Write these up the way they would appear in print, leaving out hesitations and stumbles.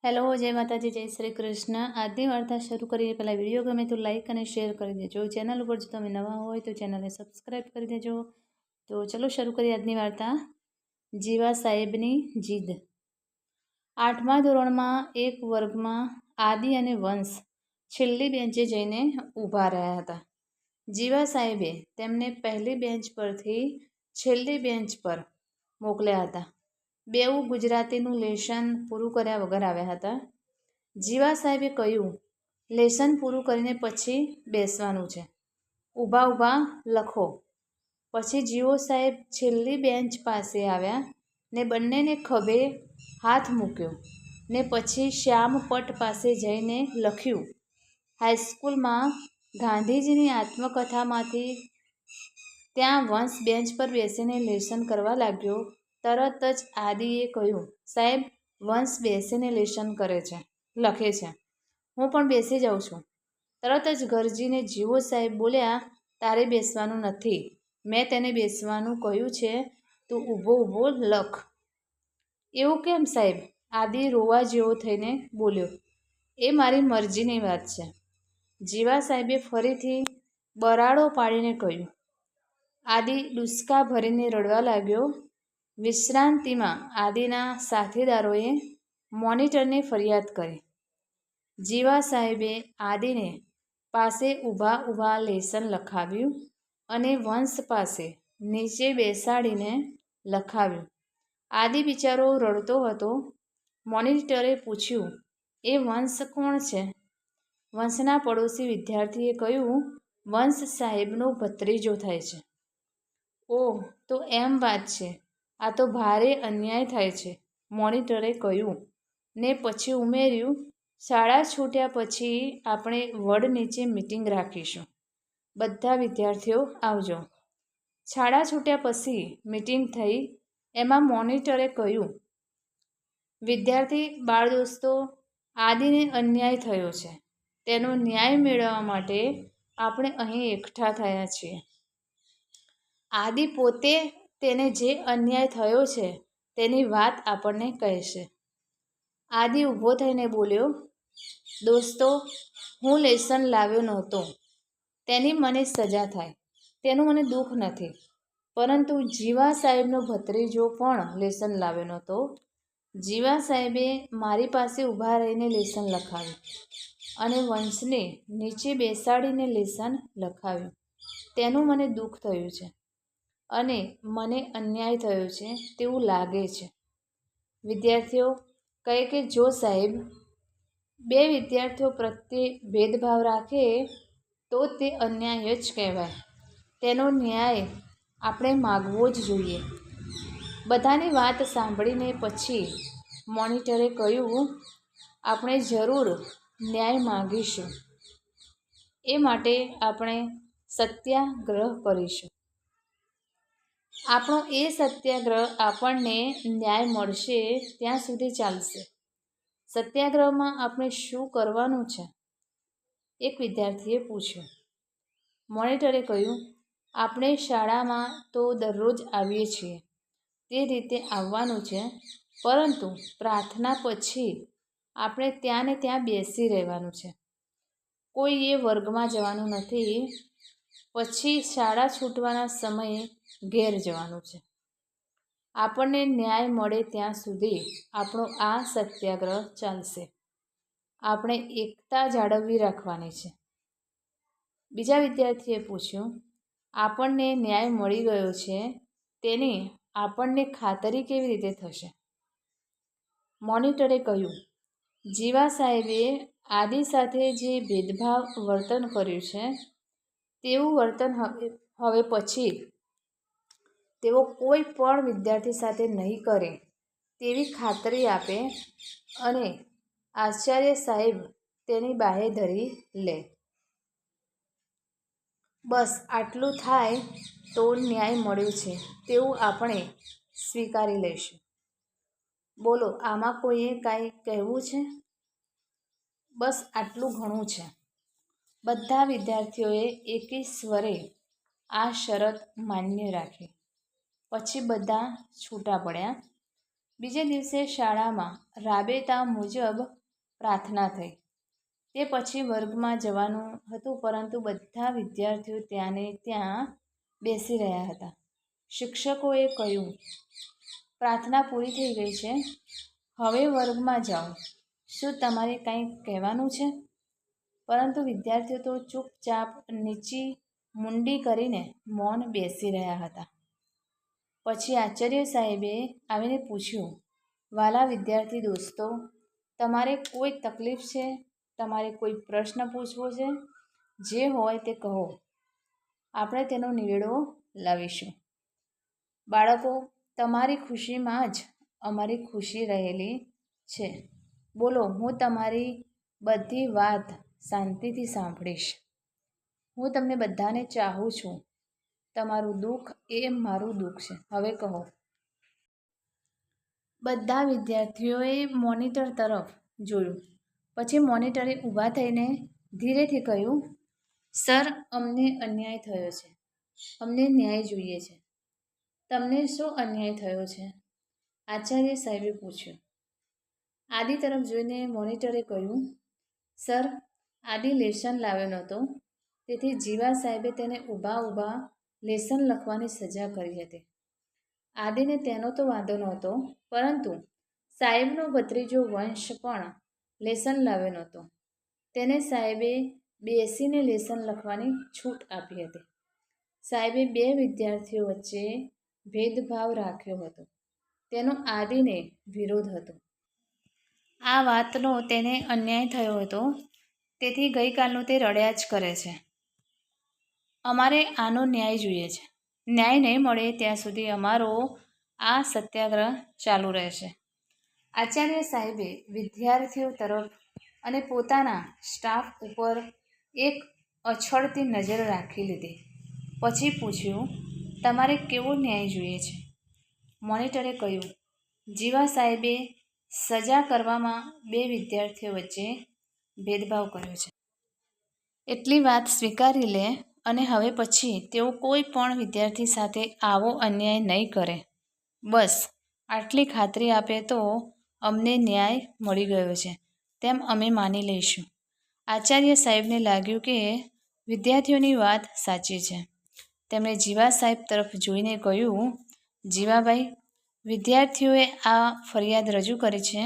Hello, જય માતાજી, જય શ્રી કૃષ્ણ। આજની વાર્તા શરૂ કરીએ પહેલાં વિડીયો ગમે તો લાઇક અને શેર કરી દેજો। ચેનલ ઉપર જો તમે નવા હોય તો ચેનલને સબસ્ક્રાઈબ કરી દેજો। તો ચલો શરૂ કરીએ આજની વાર્તા। જીવા સાહેબની જીદ। 8મા ધોરણમાં એક વર્ગમાં આદિ અને વંશ છેલ્લી બેન્ચે જઈને ઊભા રહ્યા હતા। જીવા સાહેબે તેમને પહેલી બેન્ચ પરથી છેલ્લી બેન્ચ પર મોકલ્યા હતા। બેઉ ગુજરાતીનું લેશન પૂરું કર્યા વગર આવ્યા હતા। જીવા સાહેબે કહ્યું, લેશન પૂરું કરીને પછી બેસવાનું છે, ઊભા ઊભા લખો। પછી જીવો સાહેબ છેલ્લી બેન્ચ પાસે આવ્યા ને બંનેને ખભે હાથ મૂક્યો ને પછી શ્યામપટ પાસે જઈને લખ્યું। હાઈસ્કૂલમાં ગાંધીજીની આત્મકથામાંથી ત્યાં વંશ બેન્ચ પર બેસીને લેશન કરવા લાગ્યો। તરત જ આદિએ કહ્યું, સાહેબ, વંશ બેસીને લેશન લખે છે, હું પણ બેસી જાઉં છું। તરત જ ગરજીને જીવો સાહેબ બોલ્યા, તારે બેસવાનું નથી, મેં તેને બેસવાનું કહ્યું છે, તું ઊભો ઊભો લખ। એવું કેમ સાહેબ? આદિ રોવા જેવો થઈને બોલ્યો, એ મારી મરજીની વાત છે। જીવા સાહેબે ફરીથી બરાડો પાડીને કહ્યું। આદિ ડૂસકા ભરીને રડવા લાગ્યો। વિશ્રાંતિમાં આદિના સાથીદારોએ મોનિટરને ફરિયાદ કરી। જીવા સાહેબે આદિને પાસે ઊભા ઊભા લેશન લખાવ્યું અને વંશ પાસે નીચે બેસાડીને લખાવ્યું। આદિ બિચારો રડતો હતો। મોનિટરે પૂછ્યું, એ વંશ કોણ છે? વંશના પડોશી વિદ્યાર્થીએ કહ્યું, વંશ સાહેબનો ભત્રીજો થાય છે। ઓહ, તો એમ વાત છે, આ તો ભારે અન્યાય થાય છે, મોનિટરે કહ્યું ને પછી ઉમેર્યું, શાળા છૂટ્યા પછી આપણે વડ નીચે મીટિંગ રાખીશું, બધા વિદ્યાર્થીઓ આવજો। શાળા છૂટ્યા પછી મીટિંગ થઈ। એમાં મોનિટરે કહ્યું, વિદ્યાર્થી બાળદોસ્તો, આદિને અન્યાય થયો છે, તેનો ન્યાય મેળવવા માટે આપણે અહીં એકઠા થયા છીએ। આદિ પોતે તેને જે અન્યાય થયો છે તેની વાત આપણને કહેશે। આદિ ઊભો થઈને બોલ્યો, દોસ્તો, હું લેશન લાવ્યો નહોતો, તેની મને સજા થાય તેનું મને દુઃખ નથી, પરંતુ જીવા સાહેબનો ભત્રીજો પણ લેશન લાવ્યો નહોતો। જીવા સાહેબે મારી પાસે ઊભા રહીને લેશન લખાવ્યું અને વંશને નીચે બેસાડીને લેશન લખાવ્યું, તેનું મને દુઃખ થયું છે અને મને અન્યાય થયો છે તેવું લાગે છે। વિદ્યાર્થીઓ કહે કે જો સાહેબ, બે વિદ્યાર્થીઓ પ્રત્યે ભેદભાવ રાખે તો તે અન્યાય જ કહેવાય। તેનો ન્યાય આપણે માગવો જ જોઈએ। બધાની વાત સાંભળીને પછી મોનિટરે કહ્યું, આપણે જરૂર ન્યાય માગીશું, એ માટે આપણે સત્યાગ્રહ કરીશું। આપણો એ સત્યાગ્રહ આપણને ન્યાય મળશે ત્યાં સુધી ચાલશે। સત્યાગ્રહમાં આપણે શું કરવાનું છે? એક વિદ્યાર્થીએ પૂછ્યું। મોનિટરે કહ્યું, આપણે શાળામાં તો દરરોજ આવીએ છીએ તે રીતે આવવાનું છે, પરંતુ પ્રાર્થના પછી આપણે ત્યાં ને ત્યાં બેસી રહેવાનું છે, કોઈએ વર્ગમાં જવાનું નથી। પછી શાળા છૂટવાના સમયે ઘેર જવાનું છે। આપણને ન્યાય મળે ત્યાં સુધી આપણો આ સત્યાગ્રહ ચાલશે। આપણે એકતા જાળવવી રાખવાની છે। બીજા વિદ્યાર્થીએ પૂછ્યું, આપણને ન્યાય મળી ગયો છે તેની આપણને ખાતરી કેવી રીતે થશે? મોનિટરે કહ્યું, જીવા સાહેબે આદિ સાથે જે ભેદભાવ વર્તન કર્યું છે તેવું વર્તન હવે પછી તેઓ કોઈ પણ વિદ્યાર્થી સાથે નહીં કરે તેવી ખાતરી આપે અને આચાર્ય સાહેબ તેની બાહેધરી લે। બસ આટલું થાય તો ન્યાય મળ્યો છે તેવું આપણે સ્વીકારી લઈશું। બોલો, આમાં કોઈએ કાંઈ કહેવું છે? બસ આટલું ઘણું છે। બધા વિદ્યાર્થીઓએ એકી સ્વરે આ શરત માન્ય રાખી। પછી બધા છૂટા પડ્યા। બીજે દિવસે શાળામાં રાબેતા મુજબ પ્રાર્થના થઈ. તે પછી વર્ગમાં જવાનું હતું, પરંતુ બધા વિદ્યાર્થીઓ ત્યાંને ત્યાં બેસી રહ્યા હતા. શિક્ષકોએ કહ્યું, પ્રાર્થના પૂરી થઈ ગઈ છે, હવે વર્ગમાં જાઓ. શું તમારે કંઈ કહેવાનું છે? પરંતુ વિદ્યાર્થીઓ તો ચૂપચાપ નીચી મુંડી કરીને મૌન બેસી રહ્યા હતા. પછી આચાર્ય સાહેબે આવીને પૂછ્યું, વાલા વિદ્યાર્થી દોસ્તો, તમારે કોઈ તકલીફ છે? તમારે કોઈ પ્રશ્ન પૂછવો છે? જે હોય તે કહો, આપણે તેનો નિવેડો લાવીશું. બાળકો, તમારી ખુશીમાં જ અમારી ખુશી રહેલી છે. બોલો, હું તમારી બધી વાત શાંતિથી સાંભળીશ. હું તમને બધાને ચાહું છું. તમારું દુઃખ એ મારું દુઃખ છે. હવે કહો. બધા વિદ્યાર્થીઓએ મોનિટર તરફ જોયું. પછી મોનિટરે ઊભા થઈને ધીરેથી કહ્યું, સર, અમને અન્યાય થયો છે. અમને ન્યાય જોઈએ છે. તમને શું અન્યાય થયો છે? આચાર્ય સાહેબે પૂછ્યું. આદિ તરફ જોઈને મોનિટરે કહ્યું, સર, આદિ લેસન લાવ્યો નહોતો, તેથી જીવા સાહેબે તેને ઊભા લેસન લખવાની સજા કરી હતી. આદિને તેનો તો વાંધો નહોતો, પરંતુ સાહેબનો ભત્રીજો વંશ પણ લેસન લાવ્યો નહોતો. તેને સાહેબે બેસીને લેસન લખવાની છૂટ આપી હતી. સાહેબે બે વિદ્યાર્થીઓ વચ્ચે ભેદભાવ રાખ્યો હતો. તેનો આદિને વિરોધ હતો. આ વાતનો તેને અન્યાય થયો હતો, તેથી ગઈકાલનું તે રડ્યા જ કરે છે. અમારે આનો ન્યાય જોઈએ છે. ન્યાય નહીં મળે ત્યાં સુધી અમારો આ સત્યાગ્રહ ચાલુ રહેશે. આચાર્ય સાહેબે વિદ્યાર્થીઓ તરફ અને પોતાના સ્ટાફ ઉપર એક અછડતી નજર રાખી લીધી. પછી પૂછ્યું, તમારે કેવો ન્યાય જોઈએ છે? મોનિટરે કહ્યું, જીવા સાહેબે સજા કરવામાં બે વિદ્યાર્થીઓ વચ્ચે ભેદભાવ કર્યો છે. એટલી વાત સ્વીકારી લે અને હવે પછી તેઓ કોઈ પણ વિદ્યાર્થી સાથે આવો અન્યાય નહીં કરે. બસ આટલી ખાતરી આપે તો અમને ન્યાય મળી ગયો છે તેમ અમે માની લઈશું. આચાર્ય સાહેબને લાગ્યું કે વિદ્યાર્થીઓની વાત સાચી છે. તેમણે જીવા સાહેબ તરફ જોઈને કહ્યું, જીવાભાઈ, વિદ્યાર્થીઓએ આ ફરિયાદ રજૂ કરી છે,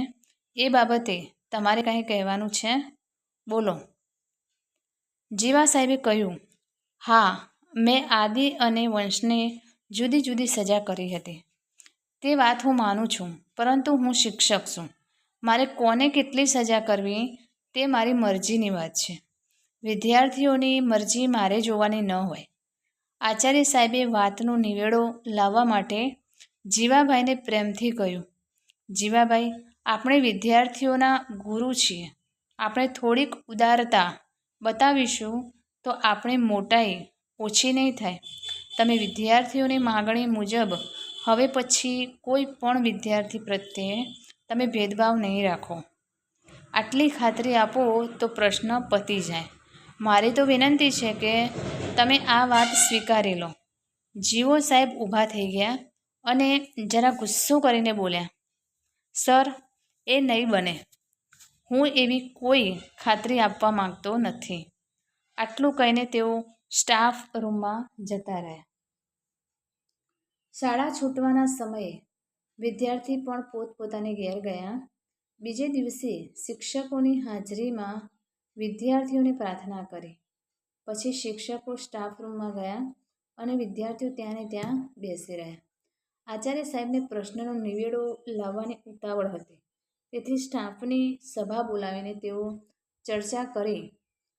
એ બાબતે તમારે કંઈ કહેવાનું છે? બોલો. જીવા સાહેબે કહ્યું, હા, મેં આદિ અને વંશને જુદી જુદી સજા કરી હતી. તે વાત હું માનું છું, પરંતુ હું શિક્ષક છું. મારે કોને કેટલી સજા કરવી તે મારી મરજીની વાત છે. વિદ્યાર્થીઓની મરજી મારે જોવાની ન હોય. આચાર્ય સાહેબે વાતનો નિવેડો લાવવા માટે જીવાભાઈને પ્રેમથી કહ્યું, જીવાભાઈ, આપણે વિદ્યાર્થીઓના ગુરુ છીએ. આપણે થોડીક ઉદારતા બતાવીશું તો આપણી મોટાઈ ઓછી નહીં થાય. તમે વિદ્યાર્થીઓની માગણી મુજબ હવે પછી કોઈ પણ વિદ્યાર્થી પ્રત્યે તમે ભેદભાવ નહીં રાખો. આટલી ખાતરી આપો તો પ્રશ્ન પતી જાય. મારી તો વિનંતી છે કે તમે આ વાત સ્વીકારી લો. જીવો સાહેબ ઊભા થઈ ગયા અને જરા ગુસ્સો કરીને બોલ્યા, સર, એ નહીં બને. હું એવી કોઈ ખાતરી આપવા માંગતો નથી. આટલું કહીને તેઓ સ્ટાફ રૂમમાં જતા રહ્યા. શાળા છૂટવાના સમયે વિદ્યાર્થી પણ પોતપોતાને ઘેર ગયા. બીજે દિવસે શિક્ષકોની હાજરીમાં વિદ્યાર્થીઓને પ્રાર્થના કરી. પછી શિક્ષકો સ્ટાફ રૂમમાં ગયા અને વિદ્યાર્થીઓ ત્યાં ને ત્યાં બેસી રહ્યા. આચાર્ય સાહેબને પ્રશ્નનો નિવેડો લાવવાની ઉતાવળ હતી, તેથી સ્ટાફની સભા બોલાવીને તેઓ ચર્ચા કરી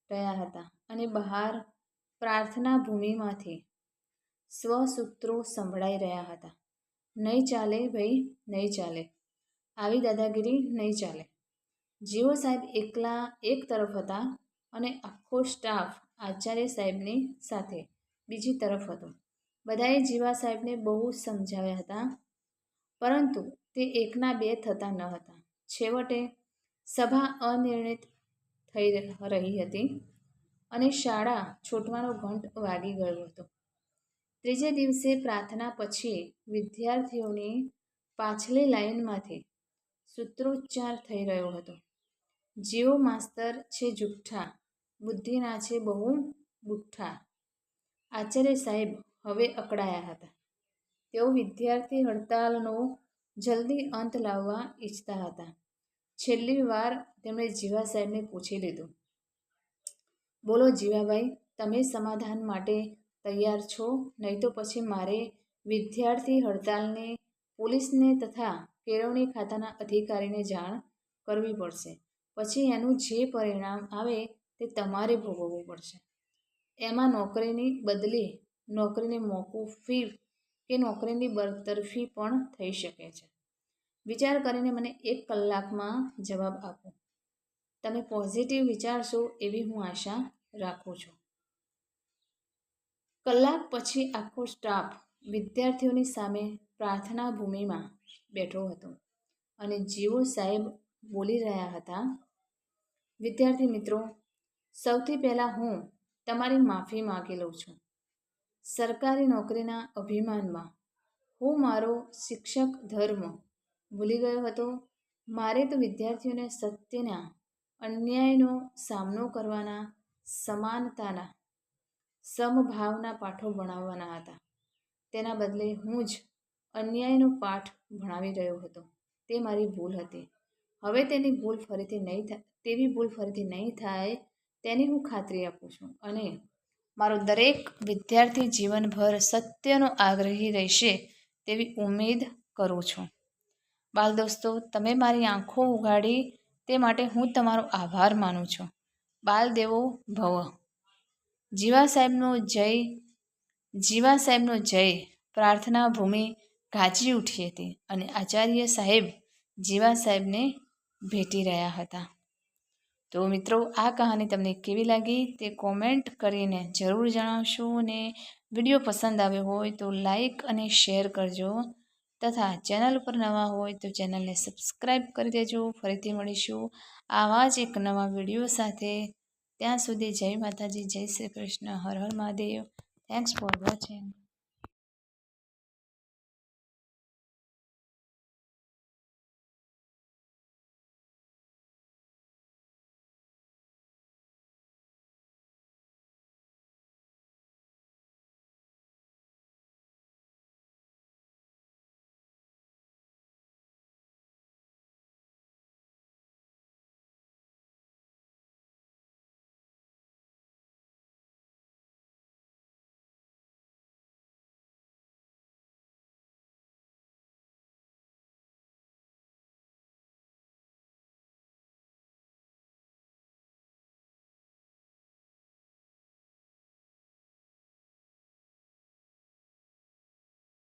રહ્યા હતા અને બહાર પ્રાર્થના ભૂમિમાંથી સ્વસૂત્રો સંભળાઈ રહ્યા હતા. નહીં ચાલે ભાઈ, નહીં ચાલે. આવી દાદાગીરી નહીં ચાલે. જીવો સાહેબ એકલા એક તરફ હતા અને આખો સ્ટાફ આચાર્ય સાહેબની સાથે બીજી તરફ હતો. બધાએ જીવા સાહેબને બહુ સમજાવ્યા હતા, પરંતુ તે એકના બે થતા ન હતા. છેવટે સભા અનિર્ણિત થઈ રહી હતી અને શાળા છૂટવાનો ઘંટ વાગી ગયો હતો. ત્રીજે દિવસે પ્રાર્થના પછી વિદ્યાર્થીઓની પાછલી લાઈનમાંથી સૂત્રોચ્ચાર થઈ રહ્યો હતો. જેઓ માસ્તર છે જુઠ્ઠા, બુદ્ધિના છે બહુ બુઠ્ઠા. આચાર્ય સાહેબ હવે અકળાયા હતા. તેઓ વિદ્યાર્થી હડતાલનો જલ્દી અંત લાવવા ઈચ્છતા હતા. છેલ્લી વાર તેમણે જીવા સાહેબને પૂછી લીધું, બોલો જીવાભાઈ, તમે સમાધાન માટે તૈયાર છો? નહીં તો પછી મારે વિદ્યાર્થી હડતાલને પોલીસને તથા કેળવણી ખાતાના અધિકારીને જાણ કરવી પડશે. પછી એનું જે પરિણામ આવે તે તમારે ભોગવવું પડશે. એમાં નોકરીની બદલી નોકરીની મોકૂફી કે નોકરીની બરતરફી પણ થઈ શકે છે. વિચાર કરીને મને 1 કલાકમાં જવાબ આપો. તમે પોઝિટિવ વિચારશો એવી હું આશા રાખું છું. કલાક પછી આખો સ્ટાફ વિદ્યાર્થીઓની સામે પ્રાર્થના ભૂમિમાં બેઠો હતો અને જીવો સાહેબ બોલી રહ્યા હતા, વિદ્યાર્થી મિત્રો, સૌથી પહેલાં હું તમારી માફી માગી લઉં છું. સરકારી નોકરીના અભિમાનમાં હું મારો શિક્ષક ધર્મ ભૂલી ગયો હતો. મારે તો વિદ્યાર્થીઓને સત્યના અન્યાયનો સામનો કરવાના, સમાનતાના, સમભાવના પાઠો ભણાવવાના હતા. તેના બદલે હું જ અન્યાયનો પાઠ ભણાવી રહ્યો હતો. તે મારી ભૂલ હતી. હવે તેવી ભૂલ ફરીથી નહીં થાય તેની હું ખાતરી આપું છું અને મારો દરેક વિદ્યાર્થી જીવનભર સત્યનો આગ્રહી રહેશે તેવી ઉમ્મીદ કરું છું. બાલ દોસ્તો, તમે મારી આંખો ઉઘાડી તે માટે હું તમારો આભાર માનું છું. બાલ દેવો ભવ. જીવા સાહેબનો જય પ્રાર્થના ભૂમિ ગાજી ઉઠી હતી અને આચાર્ય સાહેબ જીવા સાહેબને ભેટી રહ્યા હતા. તો મિત્રો, આ કહાની તમને કેવી લાગી તે કોમેન્ટ કરીને જરૂર જણાવશો અને વિડીયો પસંદ આવ્યો હોય તો લાઈક અને શેર કરજો તથા ચેનલ પર નવા હોય તો ચેનલને સબસ્ક્રાઈબ કરી દેજો. ફરીથી મળીશું આવા જ એક નવા વિડીયો સાથે. ત્યાં સુધી જય માતાજી, જય શ્રી કૃષ્ણ, હર હર મહાદેવ. Thanks for watching.